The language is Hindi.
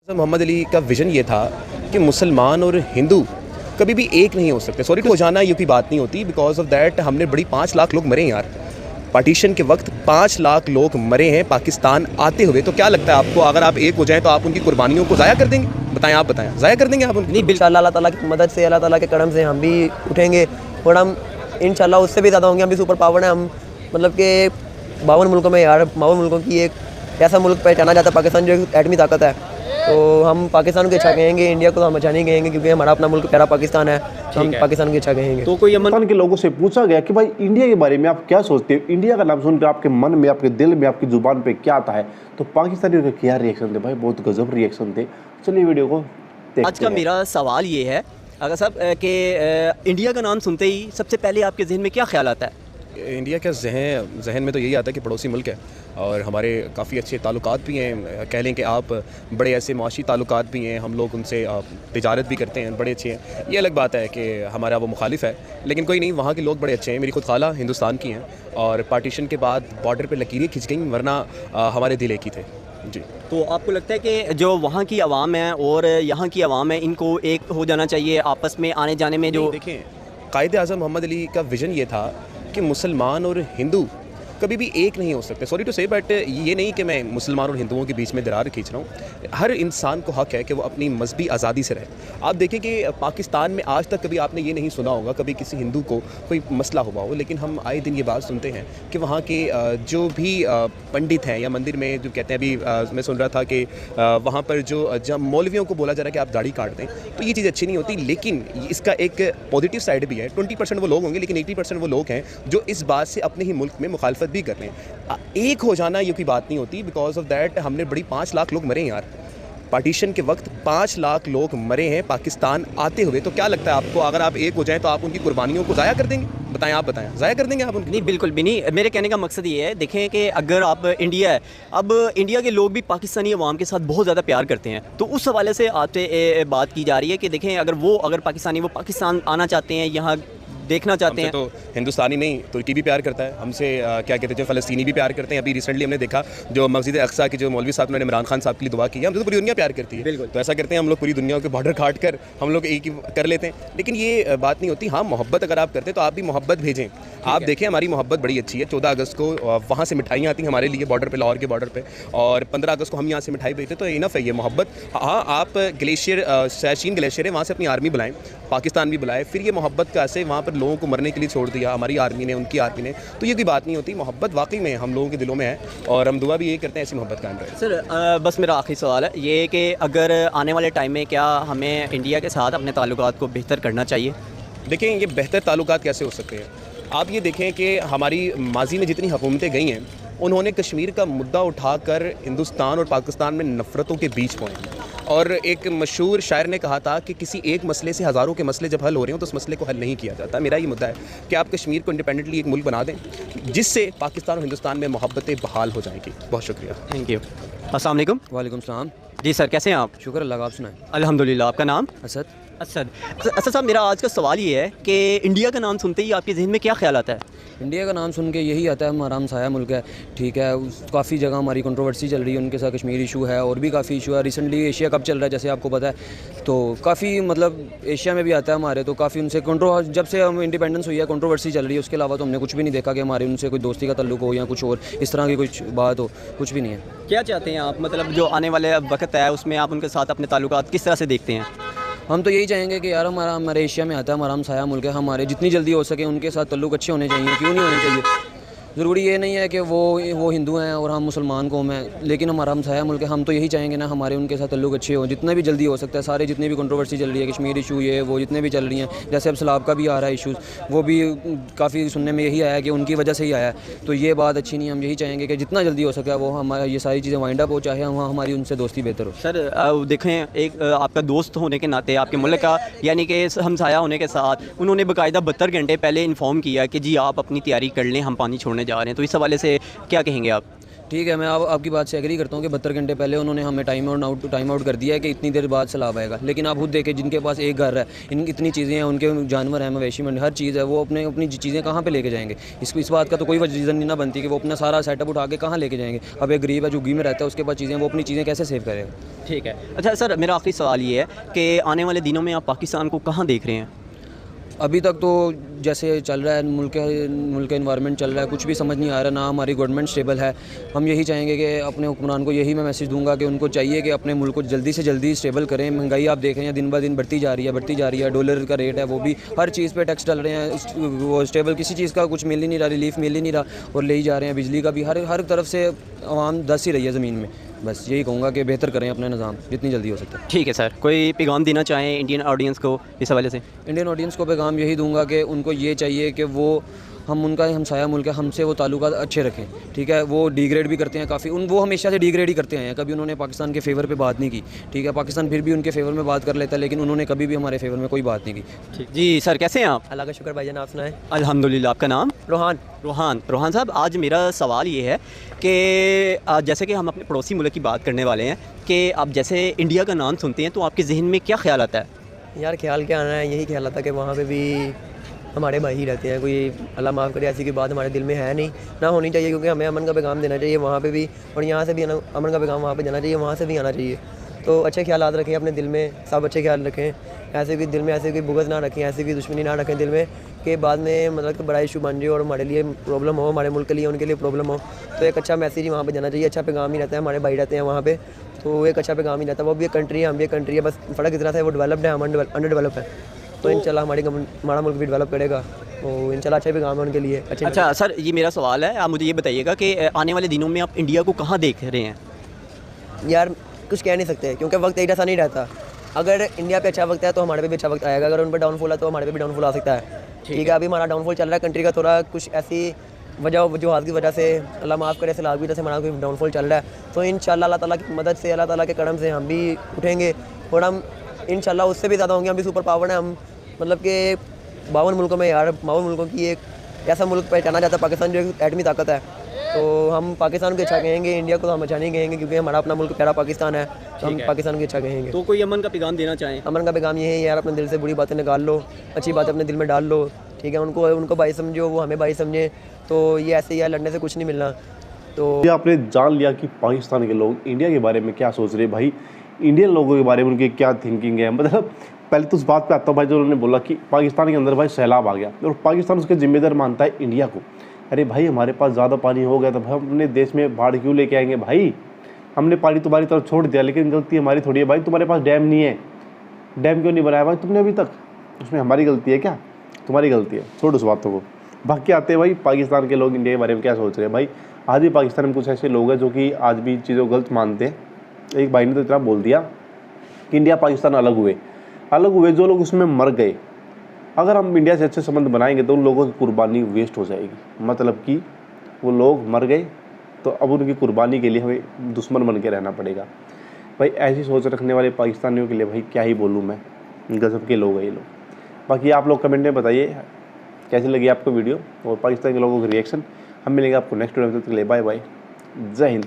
मोहम्मद अली का विज़न ये था कि मुसलमान और हिंदू कभी भी एक नहीं हो सकते। सॉरी टू जाना ये कोई बात नहीं होती, बिकॉज ऑफ दैट हमने बड़ी 5 लाख लोग मरे हैं यार। पार्टीशन के वक्त 5 लाख लोग मरे हैं पाकिस्तान आते हुए। तो क्या लगता है आपको, अगर आप एक हो जाएं तो आप उनकी कुर्बानियों को ज़ाया कर देंगे? बताएं, आप बताएं, ज़ाया कर देंगे आप उनकी? नहीं, बिल्कुल अल्लाह ताला की मदद से, अल्लाह ताला के करम से हम भी उठेंगे और हम इंशाल्लाह उससे भी ज़्यादा होंगे। हम भी सुपर पावर हैं। हम मतलब कि 52 मुल्कों में यार, 52 मुल्कों की एक ऐसा मुल्क पहचाना जाता है पाकिस्तान, जो एक एटमी ताकत है। तो हम पाकिस्तान की अच्छा कहेंगे, इंडिया को तो हम अच्छा नहीं कहेंगे, क्योंकि हमारा अपना मुल्क प्यारा पाकिस्तान है, तो हम पाकिस्तान की अच्छा कहेंगे। तो कोई पाकिस्तान के लोगों से पूछा गया कि भाई इंडिया के बारे में आप क्या सोचते हो, इंडिया का नाम सुनकर आपके मन में, आपके दिल में, आपकी जुबान पे क्या आता है? तो पाकिस्तानियों के क्या रिएक्शन थे भाई? बहुत गजब रिएक्शन थे। चलिए वीडियो को देखते हैं। आज का मेरा सवाल ये है अगर साहब कि इंडिया का नाम सुनते ही सबसे पहले आपके जहन में क्या ख्याल आता है? इंडिया का जहन में तो यही आता है कि पड़ोसी मुल्क है और हमारे काफ़ी अच्छे ताल्लुकात भी हैं। कह लें कि आप बड़े ऐसे माशी ताल्लुकात भी हैं, हम लोग उनसे तिजारत भी करते हैं, बड़े अच्छे हैं। ये अलग बात है कि हमारा वो मुखालिफ है, लेकिन कोई नहीं, वहाँ के लोग बड़े अच्छे हैं। मेरी खुद खाला हिंदुस्तान की हैं और पार्टीशन के बाद बॉर्डर पे लकीरें खिंच गई, वरना हमारे दिल एक ही थे जी। तो आपको लगता है कि जो वहाँ की आवाम है और यहाँ की आवाम है, इनको एक हो जाना चाहिए आपस में आने जाने में? जो देखें, कायद आज़म मोहम्मद अली का विज़न ये था कि मुसलमान और हिंदू कभी भी एक नहीं हो सकते। सॉरी टू से, बट ये नहीं कि मैं मुसलमान और हिंदुओं के बीच में दरार खींच रहा हूँ। हर इंसान को हक़ है कि वो अपनी मजहबी आज़ादी से रहे। आप देखें कि पाकिस्तान में आज तक कभी आपने ये नहीं सुना होगा कभी किसी हिंदू को कोई मसला हुआ हो, लेकिन हम आए दिन ये बात सुनते हैं कि वहाँ के जो भी पंडित हैं या मंदिर में जो कहते हैं, अभी मैं सुन रहा था कि वहाँ पर जब मौलवियों को बोला जा रहा है कि आप दाढ़ी काट दें, तो ये चीज़ अच्छी नहीं होती। लेकिन इसका एक पॉजिटिव साइड भी है। 20% वो लोग होंगे, लेकिन 80% वो लोग हैं जो इस बात से अपने ही मुल्क में मुखालफत भी कर रहे हैं। एक हो जाना ये कोई बात नहीं होती, बिकॉज ऑफ दैट हमने बड़ी 5 लाख लोग मरे हैं यार। पार्टीशन के वक्त 5 लाख लोग मरे हैं पाकिस्तान आते हुए। तो क्या लगता है आपको, अगर आप एक हो जाएं तो आप उनकी कुर्बानियों को ज़ाया कर देंगे? बताएं, आप बताएं, ज़ाया कर देंगे आप उनकी? नहीं, बिल्कुल भी नहीं। मेरे कहने का मकसद ये है, देखें कि अगर आप इंडिया है, अब इंडिया के लोग भी पाकिस्तानी अवाम के साथ बहुत ज़्यादा प्यार करते हैं, तो उस हवाले से आपसे बात की जा रही है कि देखें अगर पाकिस्तानी वो पाकिस्तान आना चाहते हैं, यहाँ देखना चाहते हैं। तो हिंदुस्तानी नहीं, तुर्की भी प्यार करता है हमसे, क्या कहते हैं, जो फ़लस्तीनी भी प्यार करते हैं। अभी रिसेंटली हमने देखा जो मस्जिद अक्सा के जो मौलवी साहब ने इमरान खान साहब के लिए दुआ की है, हमसे तो पूरी दुनिया प्यार करती है। बिल्कुल, तो ऐसा करते हैं हम लोग, पूरी दुनिया के बॉर्डर काट कर हम लोग एक ही कर लेते हैं। लेकिन ये बात नहीं होती। हाँ, मोहब्बत अगर आप करते हैं तो आप भी मोहब्बत भेजें। आप देखें, हमारी मोहब्बत बड़ी अच्छी है। 14 अगस्त को वहाँ से मिठाइयाँ आती हैं हमारे लिए बॉर्डर पर, लाहौर के बॉर्डर पर, और 15 अगस्त को हम यहाँ से मिठाई भेजते हैं। तो इनफ है ये मोहब्बत। हाँ, आप ग्लेशियर, सैशीन ग्लेशियर है, वहाँ से अपनी आर्मी बुलाएं, पाकिस्तान भी बुलाए, फिर ये मोहब्बत का ऐसे वहाँ पर लोगों को मरने के लिए छोड़ दिया हमारी आर्मी ने, उनकी आर्मी ने, तो ये कोई बात नहीं होती। मोहब्बत वाकई में हम लोगों के दिलों में है और हम दुआ भी यही करते हैं ऐसी मोहब्बत कायम रहे। सर, बस मेरा आखिरी सवाल है ये कि अगर आने वाले टाइम में क्या हमें इंडिया के साथ अपने ताल्लुकात को बेहतर करना चाहिए? देखें, ये बेहतर ताल्लुकात कैसे हो सकते हैं? आप ये देखें कि हमारी माजी में जितनी हुकूमतें गई हैं, उन्होंने कश्मीर का मुद्दा उठाकर हिंदुस्तान और पाकिस्तान में नफ़रतों के बीच पहुँचे। और एक मशहूर शायर ने कहा था कि किसी एक मसले से हज़ारों के मसले जब हल हो रहे हो तो उस मसले को हल नहीं किया जाता। मेरा ये मुद्दा है कि आप कश्मीर को इंडिपेंडेंटली एक मुल्क बना दें, जिससे पाकिस्तान और हिंदुस्तान में मोहब्बतें बहाल हो जाएंगी। बहुत शुक्रिया। Thank you. अस्सलाम वालेकुम। वालेकुम सलाम। जी सर, कैसे हैं आप? शुक्र अल्लाह का, आप सुनाएं। अल्हम्दुलिल्लाह। आपका नाम? असद। असद साहब, मेरा आज का सवाल ये है कि इंडिया का नाम सुनते ही आपके जहन में क्या ख्याल आता है? इंडिया का नाम सुन के यही आता है, हमारा हमसाया मुल्क है, ठीक है। काफ़ी जगह हमारी कंट्रोवर्सी चल रही है उनके साथ, कश्मीर इशू है और भी काफ़ी इशू है। रिसेंटली एशिया कप चल रहा है, जैसे आपको पता है, तो काफ़ी मतलब एशिया में भी आता है हमारे, तो काफ़ी उनसे जब से हम इंडिपेंडेंस हुई है कंट्रोवर्सी चल रही है। उसके अलावा तो हमने कुछ भी नहीं देखा कि हमारे उनसे कोई दोस्ती का तल्लुक हो या कुछ और इस तरह की कुछ बात हो, कुछ भी नहीं है। क्या चाहते हैं आप, मतलब जो आने वाले वक्त है उसमें आप उनके साथ अपने ताल्लुकात किस तरह से देखते हैं? हम तो यही चाहेंगे कि यार हमारे एशिया में आता है, हमारा हमसाया मुल्क है, हमारे जितनी जल्दी हो सके उनके साथ तल्लुक अच्छे होने चाहिए। क्यों नहीं होने चाहिए? ज़रूरी ये नहीं है कि वो हिंदू हैं और हम मुसलमान कौम हैं, लेकिन हमारा हमसाया मुल्क है। हम तो यही चाहेंगे ना हमारे उनके साथ तल्लुक अच्छे हो, जितना भी जल्दी हो सकता है। सारे जितनी भी कंट्रोवर्सी चल रही है, कश्मीर इशू ये वो जितने भी चल रही हैं, जैसे अब सैलाब का भी आ रहा है इशूज़, वो भी काफ़ी सुनने में यही आया कि उनकी वजह से ही आया है। तो ये बात अच्छी नहीं है। हम यही चाहेंगे कि जितना जल्दी हो सके वो हमारा ये सारी चीज़ें वाइंड अप हो, चाहे वहाँ हमारी उनसे दोस्ती बेहतर हो। सर, देखें, एक आपका दोस्त होने के नाते, आपके मुल्क का यानी कि हमसाया होने के साथ, उन्होंने बाकायदा 72 घंटे पहले इन्फॉर्म किया कि जी आप अपनी तैयारी कर लें, हम पानी छोड़ने जा रहे हैं। तो इस हवाले से क्या कहेंगे आप? ठीक है, मैं आपकी बात से एग्री करता हूँ कि 72 घंटे पहले उन्होंने हमें टाइम आउट कर दिया है कि इतनी देर बाद सैलाब आएगा। लेकिन आप खुद देखें, जिनके पास एक घर है, इतनी चीज़ें हैं, उनके जानवर हैं, मवेशी में हर चीज़ है, वो अपनी चीज़ें कहाँ पे लेके जाएंगे? इस बात का तो कोई रीज़न नहीं ना बनती कि वो अपना सारा सेटअप उठा के कहाँ लेके जाएंगे। अब एक गरीब है, झुग्गी में रहता है, उसके पास चीज़ें, वो अपनी चीज़ें कैसे सेव करेगा? ठीक है। अच्छा सर, मेरा आखिरी सवाल ये है कि आने वाले दिनों में आप पाकिस्तान को कहाँ देख रहे हैं? अभी तक तो जैसे चल रहा है मुल्क का इन्वायरमेंट चल रहा है, कुछ भी समझ नहीं आ रहा, ना हमारी गवर्नमेंट स्टेबल है। हम यही चाहेंगे कि अपने हुक्मरान को यही मैं मैसेज दूंगा कि उनको चाहिए कि अपने मुल्क को जल्दी से जल्दी स्टेबल करें। महंगाई आप देख रहे हैं दिन ब दिन बढ़ती जा रही है। डॉलर का रेट है, वो भी हर चीज़ पे टैक्स डाल रहे हैं, वो स्टेबल किसी चीज़ का कुछ मिल ही नहीं रहा, रिलीफ मिल ही नहीं रहा, और ले ही जा रहे हैं। बिजली का भी हर तरफ से आवाम दस ही रही है ज़मीन में। बस यही कहूँगा कि बेहतर करें अपना निज़ाम जितनी जल्दी हो सकता है। ठीक है सर, कोई पैगाम देना चाहें इंडियन ऑडियंस को इस हवाले से? इंडियन ऑडियंस को पैगाम यही दूंगा कि उनको ये चाहिए कि वो हम उनका हमसाया मुल्क है, हमसे वो ताल्लुकात अच्छे रखें। ठीक है, वो डिग्रेड भी करते हैं काफ़ी, वो हमेशा से डिग्रेड ही करते हैं, कभी उन्होंने पाकिस्तान के फेवर पे बात नहीं की। ठीक है, पाकिस्तान फिर भी उनके फेवर में बात कर लेता है, लेकिन उन्होंने कभी भी हमारे फेवर में कोई बात नहीं की। ठीक जी सर, कैसे हैं आप? अल्लाह का शुक्र भाईजान, आप सुनाएं। अल्हम्दुलिल्लाह। आपका नाम? रोहान रोहान साहब, आज मेरा सवाल ये है कि जैसे कि हम अपने पड़ोसी मुल्क की बात करने वाले हैं कि आप जैसे इंडिया का नाम सुनते हैं तो आपके जहन में क्या ख्याल आता है? यार ख्याल क्या आना है, यही ख्याल आता है कि वहाँ पे भी हमारे भाई ही रहते हैं। कोई अल्लाह माफ़ करे ऐसी की बात हमारे दिल में है नहीं, ना होनी चाहिए, क्योंकि हमें अमन का पैगाम देना चाहिए वहाँ पे भी, और यहाँ से भी अमन का पैगाम वहाँ पे जाना चाहिए, वहाँ से भी आना चाहिए। तो अच्छे ख्यालात रखें अपने दिल में, सब अच्छे ख्याल रखें, ऐसे भी दिल में ऐसे कोई बुग़्ज़ ना रखें, ऐसी कोई दुश्मनी ना रखें दिल में कि बाद में मतलब कि बड़ा इशू बन जाए और हमारे लिए प्रॉब्लम हो, हमारे मुल्क के लिए उनके लिए प्रॉब्लम हो। तो एक अच्छा मैसेज ही वहाँ पे जाना चाहिए, अच्छा पैगाम ही रहता है, हमारे भाई रहते हैं वहाँ पे, तो एक अच्छा पैगाम ही रहता है। वो भी एक कंट्री है, हम भी एक कंट्री है, बस फ़र्क इतना है वो डेवलप्ड है, हम अंडर डेवलप है। तो इंशाल्लाह हमारा मुल्क भी डेवलप करेगा, तो इंशाल्लाह अच्छा पैगाम है उनके लिए। अच्छा सर, ये मेरा सवाल है, आप मुझे ये बताइएगा कि आने वाले दिनों में आप इंडिया को कहाँ देख रहे हैं? यार कुछ कह नहीं सकते, क्योंकि वक्त एक जैसा नहीं रहता। अगर इंडिया पे अच्छा वक्त है तो हमारे पे भी अच्छा वक्त आएगा, अगर उन पर डाउनफॉल है तो हमारे पे भी डाउनफॉल आ सकता है। ठीक है, अभी हमारा डाउनफॉल चल रहा है कंट्री का, थोड़ा कुछ ऐसी वजूहात की वजह से, अल्लाह माफ़ करे, सैलाब की वजह से हमारा कोई डाउनफॉल चल रहा है। तो इंशाल्लाह अल्लाह ताला की मदद से, अल्लाह ताला के करम से हम भी उठेंगे, और हम इंशाल्लाह उससे भी ज़्यादा होंगे। हम भी सुपर पावर है, हम मतलब कि 52 मुल्कों में, यार 52 मुल्कों की एक ऐसा मुल्क पहचाना जाता है पाकिस्तान, जो एक एटमी ताकत है। तो हम पाकिस्तान को अच्छा कहेंगे, इंडिया को तो हम अच्छा नहीं कहेंगे, क्योंकि हमारा अपना मुल्क प्यारा पाकिस्तान है, तो हम पाकिस्तान को अच्छा कहेंगे। तो कोई अमन का पैगाम देना चाहें? अमन का पैगाम ये है यार, अपने दिल से बुरी बातें निकाल लो, अच्छी बातें अपने दिल में डाल लो। ठीक है, उनको भाई समझो, वो हमें भाई समझे, तो ये ऐसे ही यार लड़ने से कुछ नहीं मिलना। तो ये आपने जान लिया कि पाकिस्तान के लोग इंडिया के बारे में क्या सोच रहे हैं, भाई इंडियन लोगों के बारे में उनकी क्या थिंकिंग है। मतलब पहले तो उस बात पे आता हूँ भाई, जो उन्होंने बोला कि पाकिस्तान के अंदर भाई सैलाब आ गया और पाकिस्तान उसके जिम्मेदार मानता है इंडिया को। अरे भाई, हमारे पास ज़्यादा पानी हो गया तो हम अपने देश में बाढ़ क्यों लेके आएंगे भाई? हमने पानी तुम्हारी तरफ छोड़ दिया, लेकिन गलती हमारी थोड़ी है भाई। तुम्हारे पास डैम नहीं है, डैम क्यों नहीं बनाया भाई तुमने अभी तक? उसमें हमारी गलती है क्या? तुम्हारी गलती है, छोड़ उस बातों को। बाकी आते हैं भाई पाकिस्तान के लोग इंडिया के बारे में क्या सोच रहे हैं। भाई आज भी पाकिस्तान में कुछ ऐसे लोग हैं जो कि आज भी चीज़ों को गलत मानते हैं। एक भाई ने तो इतना बोल दिया कि इंडिया पाकिस्तान अलग हुए, जो लोग उसमें मर गए, अगर हम इंडिया से अच्छे संबंध बनाएंगे तो उन लोगों की कुर्बानी वेस्ट हो जाएगी। मतलब कि वो लोग मर गए तो अब उनकी कुर्बानी के लिए हमें दुश्मन बन के रहना पड़ेगा। भाई ऐसी सोच रखने वाले पाकिस्तानियों के लिए भाई क्या ही बोलूँ मैं, गजब के लोग हैं ये लोग। बाकी आप लोग कमेंट में बताइए कैसी लगी आपको वीडियो और पाकिस्तान के लोगों के रिएक्शन। हम मिलेंगे आपको नेक्स्ट वीडियो में, तब तक के लिए बाय बाय, जय हिंद।